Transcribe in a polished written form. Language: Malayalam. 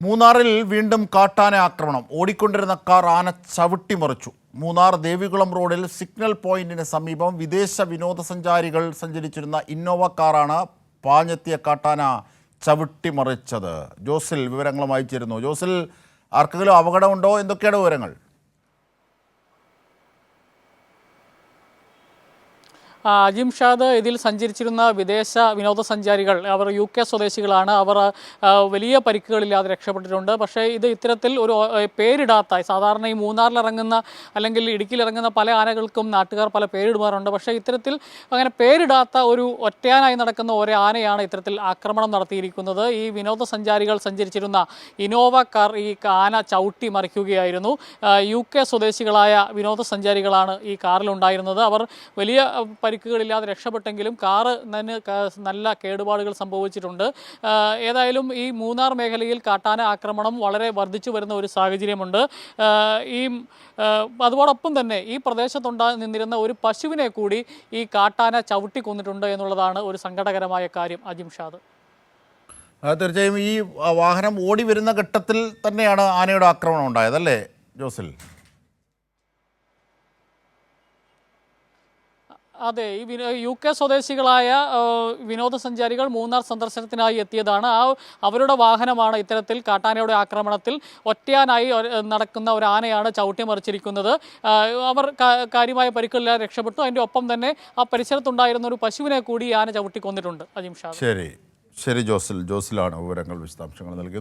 മൂന്നാറിൽ വീണ്ടും കാട്ടാന ആക്രമണം. ഓടിക്കൊണ്ടിരുന്ന കാർ ആന ചവിട്ടിമറിച്ചു. മൂന്നാർ ദേവികുളം റോഡിൽ സിഗ്നൽ പോയിന്റിന് സമീപം വിദേശ വിനോദസഞ്ചാരികൾ സഞ്ചരിച്ചിരുന്ന ഇന്നോവ കാറാണ് പാഞ്ഞെത്തിയ കാട്ടാന ചവിട്ടിമറിച്ചത്. ജോസിൽ വിവരങ്ങളുമായി ചേരുന്നു. ജോസിൽ, ആർക്കെങ്കിലും അപകടമുണ്ടോ? എന്തൊക്കെയാണ് വിവരങ്ങൾ? അജിംഷാദ്, ഇതിൽ സഞ്ചരിച്ചിരുന്ന വിദേശ വിനോദസഞ്ചാരികൾ അവർ UK സ്വദേശികളാണ്. അവർ വലിയ പരിക്കുകളില്ലാതെ രക്ഷപ്പെട്ടിട്ടുണ്ട്. പക്ഷേ ഇത് ഇത്തരത്തിൽ ഒരു പേരിടാത്ത, സാധാരണ ഈ മൂന്നാറിലിറങ്ങുന്ന അല്ലെങ്കിൽ ഇടുക്കിയിലിറങ്ങുന്ന പല ആനകൾക്കും നാട്ടുകാർ പല പേരിടുമാറുണ്ട്. പക്ഷേ ഇത്തരത്തിൽ അങ്ങനെ പേരിടാത്ത ഒരു ഒറ്റയാനായി നടക്കുന്ന ഒരു ആനയാണ് ഇത്തരത്തിൽ ആക്രമണം നടത്തിയിരിക്കുന്നത്. ഈ വിനോദസഞ്ചാരികൾ സഞ്ചരിച്ചിരുന്ന ഇനോവ കാർ ഈ ആന ചവിട്ടി മറിക്കുകയായിരുന്നു. UK സ്വദേശികളായ വിനോദസഞ്ചാരികളാണ് ഈ കാറിലുണ്ടായിരുന്നത്. അവർ വലിയ പരിക്കുകളില്ലാതെ രക്ഷപ്പെട്ടെങ്കിലും കാറ് നല്ല കേടുപാടുകൾ സംഭവിച്ചിട്ടുണ്ട്. ഏതായാലും ഈ മൂന്നാർ മേഖലയിൽ കാട്ടാന ആക്രമണം വളരെ വർദ്ധിച്ചു വരുന്ന ഒരു സാഹചര്യമുണ്ട്. അതോടൊപ്പം തന്നെ ഈ നിന്നിരുന്ന ഒരു പശുവിനെ കൂടി ഈ കാട്ടാന ചവിട്ടി കൊന്നിട്ടുണ്ട് എന്നുള്ളതാണ് ഒരു സങ്കടകരമായ കാര്യം. അജിംഷാദ്, തീർച്ചയായും ഈ വാഹനം ഓടി വരുന്ന ഘട്ടത്തിൽ തന്നെയാണ് ആനയുടെ ആക്രമണം ഉണ്ടായതല്ലേ ജോസിൽ? അതെ, ഈ UK സ്വദേശികളായ വിനോദസഞ്ചാരികൾ മൂന്നാർ സന്ദർശനത്തിനായി എത്തിയതാണ്. അവരുടെ വാഹനമാണ് ഇത്തരത്തിൽ കാട്ടാനയുടെ ആക്രമണത്തിൽ ഒറ്റയാനായി നടക്കുന്ന ഒരു ആനയാണ് ചവിട്ടിമറിച്ചിരിക്കുന്നത്. അവർ കാര്യമായ പരിക്കുകളില്ലാതെ രക്ഷപ്പെട്ടു. അതിൻ്റെ ഒപ്പം തന്നെ ആ പരിസരത്തുണ്ടായിരുന്ന ഒരു പശുവിനെ കൂടി ആന ചവിട്ടി കൊന്നിട്ടുണ്ട്. അജിംഷാദ്, ശരി ജോസിലാണ് വിവരങ്ങൾ, വിശദാംശങ്ങൾ നൽകിയത്.